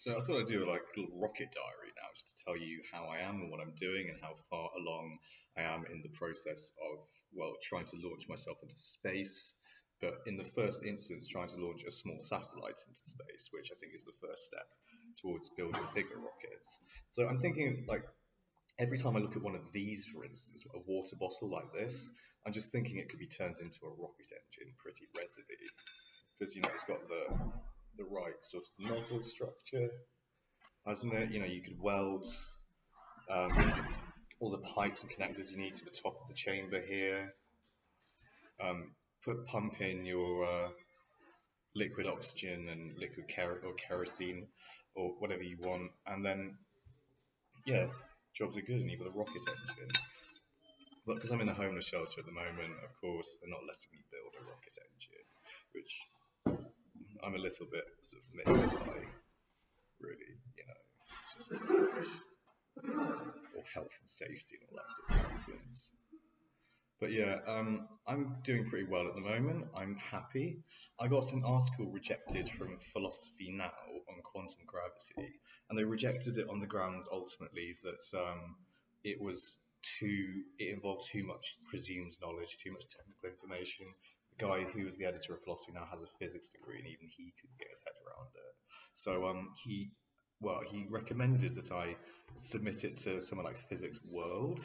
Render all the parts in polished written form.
So I thought I'd do like a little rocket diary now, just to tell you how I am and what I'm doing and how far along I am in the process of, well, trying to launch myself into space. But in the first instance, trying to launch a small satellite into space, which I think is the first step towards building bigger rockets. So I'm thinking, like, every time I look at one of these, for instance, a water bottle like this, I'm just thinking it could be turned into a rocket engine pretty readily because it's got the right sort of nozzle structure, hasn't it? You could weld um, all the pipes and connectors you need to the top of the chamber here. Pump in your liquid oxygen and liquid or kerosene or whatever you want, and then yeah, jobs are good, and you've got a rocket engine. But because I'm in a homeless shelter at the moment, of course, they're not letting me build a rocket engine, which I'm a little bit sort of miffed by, really. It's just or health and safety and all that sort of nonsense. But yeah, I'm doing pretty well at the moment. I'm happy. I got an article rejected from Philosophy Now on quantum gravity, and they rejected it on the grounds ultimately that it involved too much presumed knowledge, too much technical information. The guy who was the editor of Philosophy Now has a physics degree, and even he couldn't get his head around it. So he recommended that I submit it to someone like Physics World,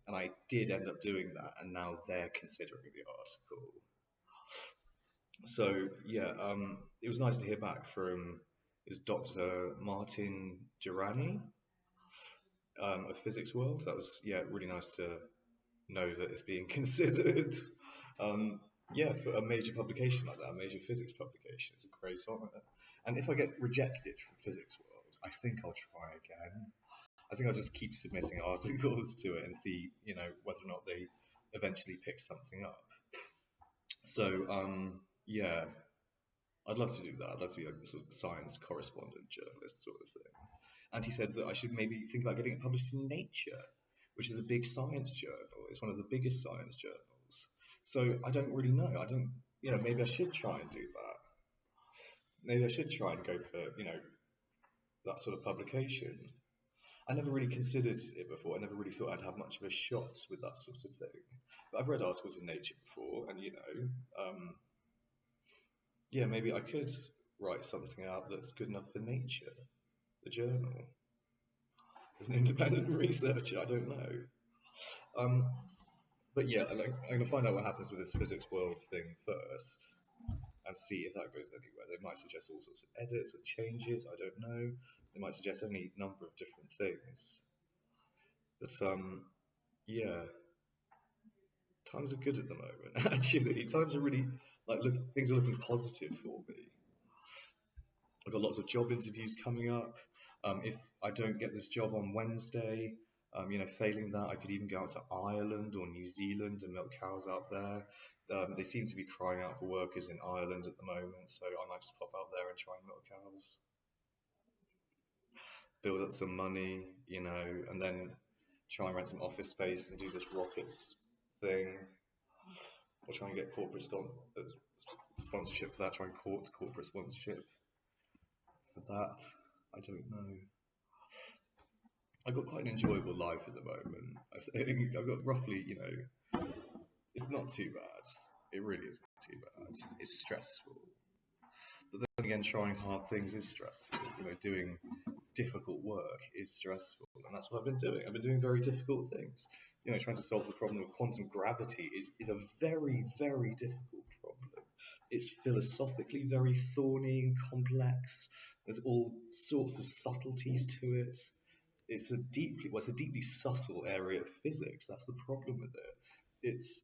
and I did end up doing that, and now they're considering the article. So yeah, it was nice to hear back from is Dr. Martin Durrani of Physics World. That was really nice to know that it's being considered. For a major publication like that, a major physics publication, it's a great honor. And if I get rejected from Physics World, I think I'll try again. I think I'll just keep submitting articles to it and see, whether or not they eventually pick something up. So, I'd love to do that. I'd love to be a sort of science correspondent journalist sort of thing. And he said that I should maybe think about getting it published in Nature, which is a big science journal. It's one of the biggest science journals. So I don't really know. Maybe I should try and do that. Maybe I should try and go for, that sort of publication. I never really considered it before. I never really thought I'd have much of a shot with that sort of thing. But I've read articles in Nature before, and maybe I could write something out that's good enough for Nature, the journal. As an independent researcher, I don't know. But yeah, I'm going to find out what happens with this Physics World thing first, and see if that goes anywhere. They might suggest all sorts of edits or changes. I don't know. They might suggest any number of different things. But yeah, times are good at the moment. Actually, times are really things are looking positive for me. I've got lots of job interviews coming up. If I don't get this job on Wednesday, failing that, I could even go out to Ireland or New Zealand and milk cows out there. They seem to be crying out for workers in Ireland at the moment, so I might just pop out there and try and milk cows, build up some money, and then try and rent some office space and do this rockets thing, or try and get corporate sponsorship for that. Try and court corporate sponsorship for that. I don't know. I've got quite an enjoyable life at the moment. I think I've got roughly, it's not too bad. It really isn't too bad. It's stressful. But then again, trying hard things is stressful. Doing difficult work is stressful. And that's what I've been doing. I've been doing very difficult things. Trying to solve the problem of quantum gravity is a very, very difficult problem. It's philosophically very thorny and complex. There's all sorts of subtleties to it. It's a deeply subtle area of physics. That's the problem with it. It's,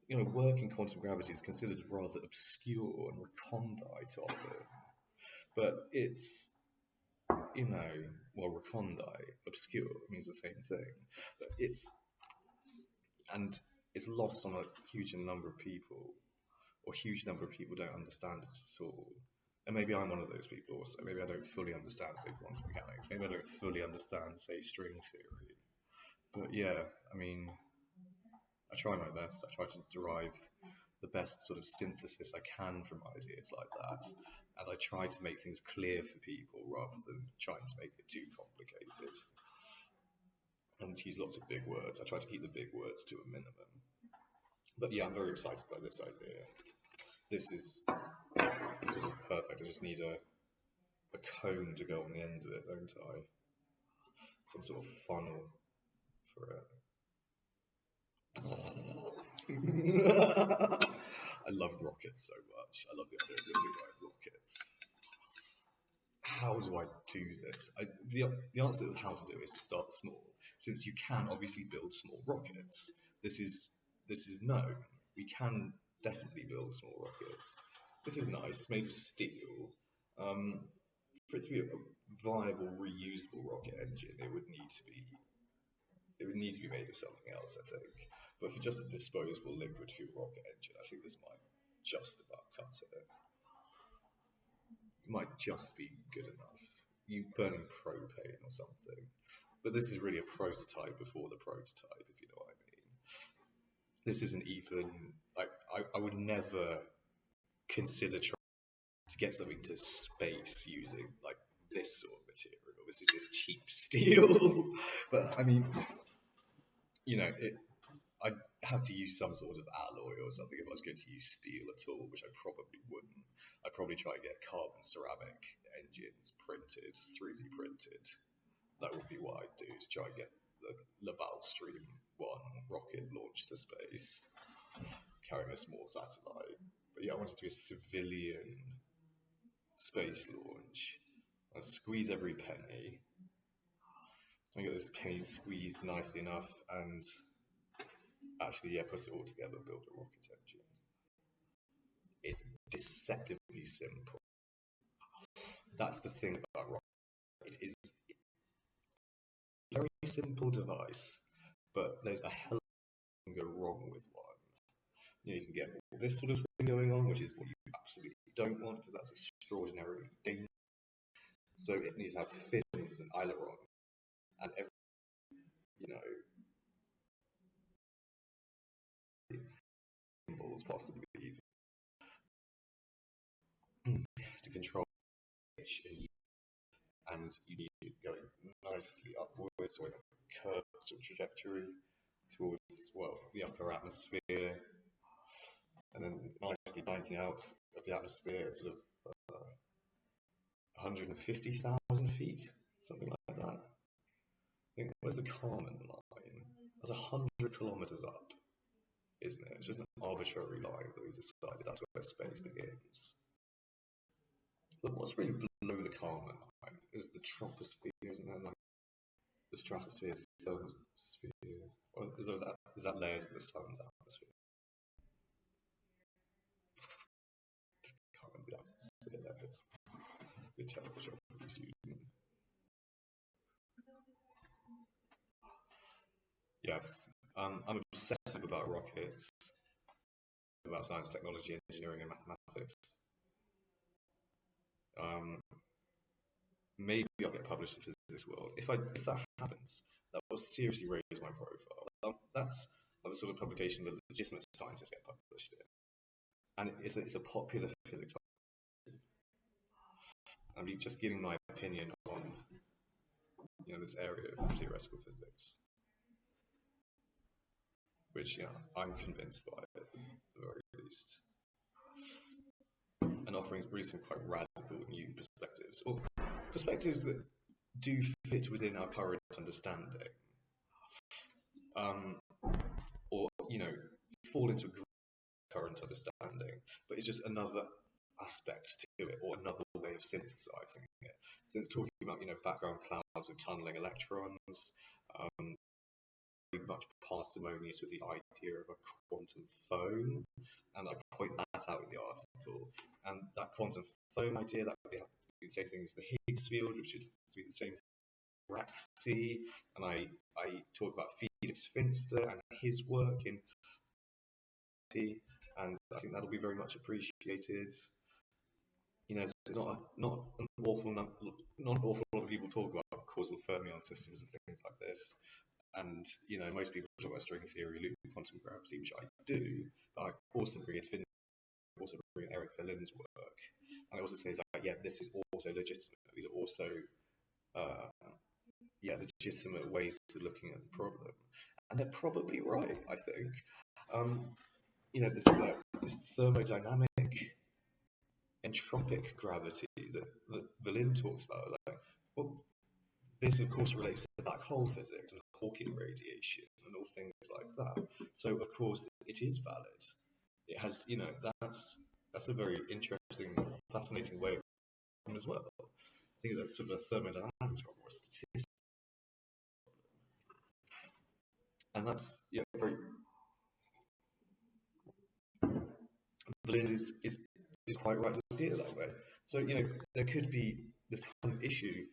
work in quantum gravity is considered rather obscure and recondite often. But it's, recondite, obscure means the same thing. But it's lost on a huge number of people, or huge number of people don't understand it at all. And maybe I'm one of those people also. Maybe I don't fully understand, say, quantum mechanics. Maybe I don't fully understand, say, string theory. But yeah, I try my best. I try to derive the best sort of synthesis I can from ideas like that. and I try to make things clear for people rather than trying to make it too complicated and to use lots of big words. I try to keep the big words to a minimum. But yeah, I'm very excited by this idea. This is sort of perfect. I just need a cone to go on the end of it, don't I? Some sort of funnel for it. I love rockets so much. I love the idea of building my own rockets. How do I do this? The answer of how to do it is to start small, since you can obviously build small rockets. This is known. We can definitely build small rockets. This is nice. It's made of steel. For it to be a viable, reusable rocket engine, it would need to be made of something else, I think. But for just a disposable liquid fuel rocket engine, I think this might just about cut it. It might just be good enough. You burning propane or something. But this is really a prototype before the prototype, if you know what I mean. This isn't even like I would never consider trying to get something to space using like this sort of material. This is just cheap steel. But I mean, I'd have to use some sort of alloy or something if I was going to use steel at all, which I probably wouldn't. I'd probably try and get carbon ceramic engines printed, 3D printed. That would be what I'd do, to try and get the Laval Stream 1 rocket launched to space, carrying a small satellite. But yeah, I wanted to do a civilian space launch. I squeeze every penny. I get this penny squeezed nicely enough, and actually, yeah, put it all together, build a rocket engine. It's deceptively simple. That's the thing about rocket. It is a very simple device, but there's a hell of a lot can go wrong with one. You can get all this sort of thing going on, which is what you absolutely don't want, because that's extraordinarily dangerous. So it needs to have fins and aileron, and every, gimbals possibly to control pitch, and you need it going nicely upwards or in a curved sort of trajectory towards, well, the upper atmosphere, and then nicely banking out of the atmosphere at sort of 150,000 feet, something like that. I think, where's the Kármán line? That's 100 kilometers up, isn't it? It's just an arbitrary line that we decided that's where space begins. But what's really below the Kármán line is the troposphere, isn't there? Like the stratosphere, the thermosphere, or is that layers of the sun's atmosphere? Can't remember the atmosphere layers. The terrible geography student. Yes, I'm obsessive about rockets, about science, technology, engineering, and mathematics. Maybe I'll get published in Physics World. If that happens, that will seriously raise my profile. That's the sort of publication that legitimate scientists get published in, and it's a popular physics. I'm just giving my opinion on this area of theoretical physics, which I'm convinced by at the very least, and offering really some quite radical new perspectives, or perspectives that do fit within our current understanding, or fall into a current understanding, but it's just another aspect to it, or another way of synthesizing it. So it's talking about background clouds of tunneling electrons, very much parsimonious with the idea of a quantum foam, and I point that out in the article. And that quantum foam idea, that would be the same thing as the Higgs field, which is to be the same Raxi, and I talk about Felix Finster and his work in, and I think that'll be very much appreciated. It's not an awful lot of people talk about causal fermion systems and things like this. And most people talk about string theory, loop quantum gravity, which I do, but I also bring in Eric Verlin's work, and I also say it's yeah, this is also legitimate. These are also legitimate ways of looking at the problem, and they're probably right. I think, this thermodynamic entropic gravity that Berlin talks about, like, well, this of course relates to black hole physics and Hawking radiation and all things like that. So of course it is valid. It has, that's a very interesting, fascinating way of thinking as well. I think that's sort of a thermodynamics problem, or a statistics, and that's very. Berlin is quite right to see it that way. So there could be this kind of issue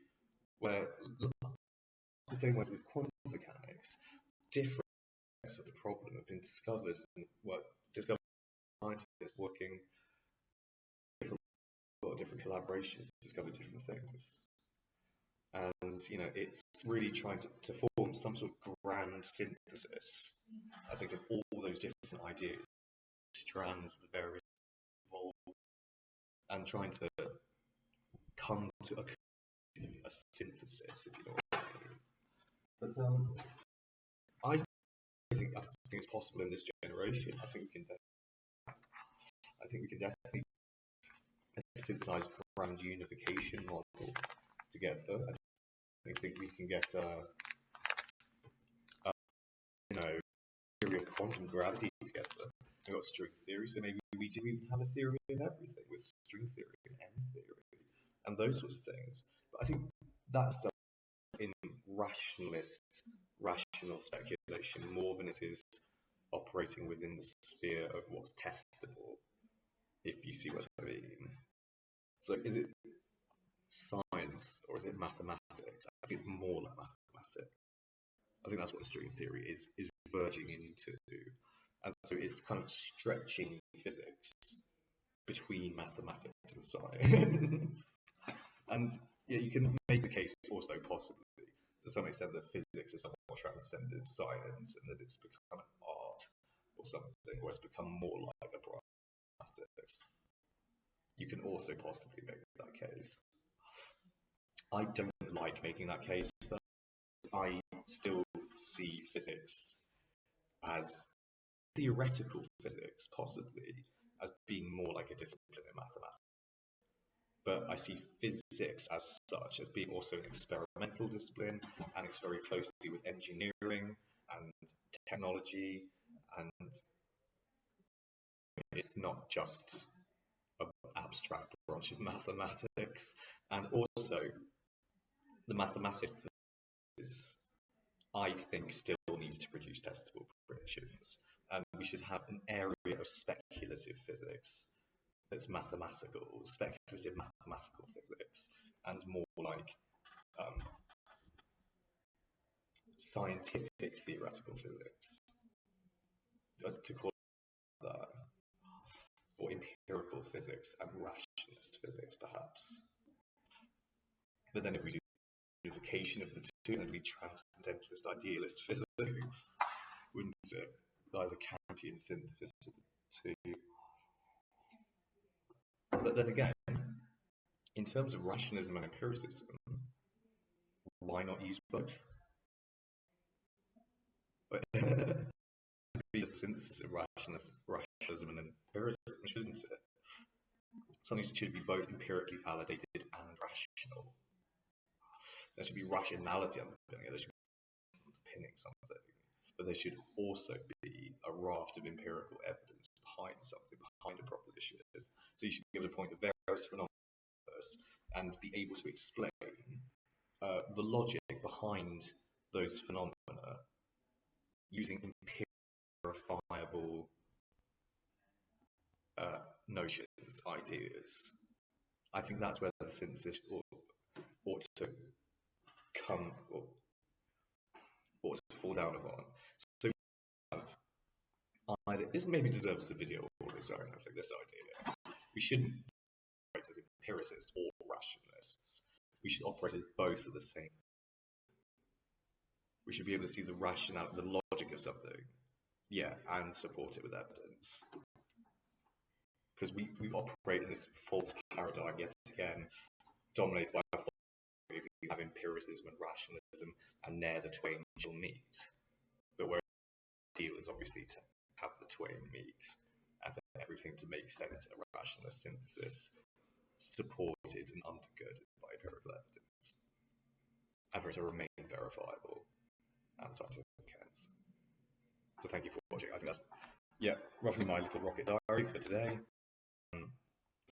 where, the same way with quantum mechanics, different aspects of the problem have been discovered and discovered by scientists working different collaborations to discover different things. And it's really trying to form some sort of grand synthesis, I think, of all those different ideas, strands of the various involved, and trying to come to a synthesis, if you know what I mean. But I think it's possible in this generation. I think we can definitely synthesize grand unification model together. I think we can get theory of quantum gravity together. We've got string theory, so maybe we do even have a theory of everything with string theory and M theory and those sorts of things. But I think that's done in rational speculation more than it is operating within the sphere of what's testable, if you see what I mean. So is it science or is it mathematics? I think it's more like mathematics. I think that's what string theory is verging into. And so it's kind of stretching physics between mathematics and science. And you can make the case also possibly to some extent that physics is somewhat transcended science and that it's become an art or something, or it's become more like a branch of mathematics. You can also possibly make that case. I don't like making that case, though. I still see physics as theoretical physics, possibly, as being more like a discipline in mathematics. But I see physics as such as being also an experimental discipline, and it's very closely with engineering and technology, and it's not just an abstract branch of mathematics. And also, the mathematics I think still needs to produce testable predictions. And we should have an area of speculative physics that's mathematical, speculative mathematical physics, and more like scientific theoretical physics, to call it that, or empirical physics and rationalist physics, perhaps. But then if we do unification of the two, it would be transcendentalist idealist physics, wouldn't it? Either Kantian synthesis of the two. But then again, in terms of rationalism and empiricism, why not use both? Be a synthesis of rationalism and empiricism, shouldn't it? Something should be both empirically validated and rational. There should be rationality underpinning it. There should be underpinning something, but there should also be a raft of empirical evidence behind something, behind a proposition. So you should be able to point to various phenomena and be able to explain the logic behind those phenomena using empirifiable notions, ideas. I think that's where the synthesis ought to come, or ought to fall down upon. So this maybe deserves a video all its own. I think this idea we shouldn't operate as empiricists or rationalists. We should operate as both at the same. We should be able to see the rationale, the logic of something, and support it with evidence. Because we operate in this false paradigm yet again, dominated by a if you have empiricism and rationalism, and ne'er the twain shall meet. But where the ideal is obviously to have the twain meet, and for everything to make sense, a rationalist synthesis, supported and undergirded by empirical evidence, and for it to remain verifiable and scientific evidence. So thank you for watching. I think that's, roughly my little rocket diary for today.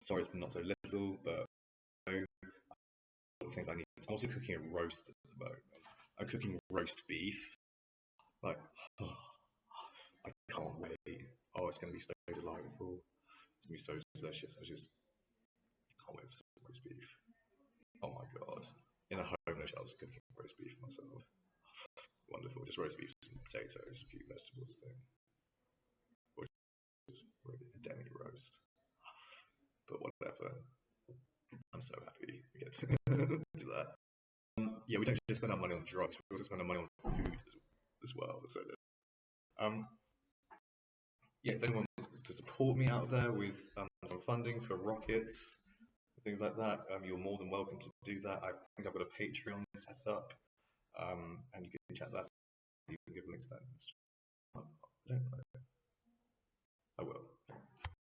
Sorry it's been not so little, but things I need. I'm also cooking a roast at the moment. I'm cooking roast beef. Like, I can't wait. Oh, it's going to be so delightful. It's going to be so delicious. I just can't wait for some roast beef. Oh my god. In a home, I was cooking roast beef for myself. Wonderful. Just roast beef, some potatoes, a few vegetables, I think. Or just really a demi roast. But whatever. I'm so happy we get to do that. We don't just spend our money on drugs, we also spend our money on food as well. So, if anyone wants to support me out there with some funding for rockets, things like that, you're more than welcome to do that. I think I've got a Patreon set up, and you can check that. You can give links to that. I don't know. I will.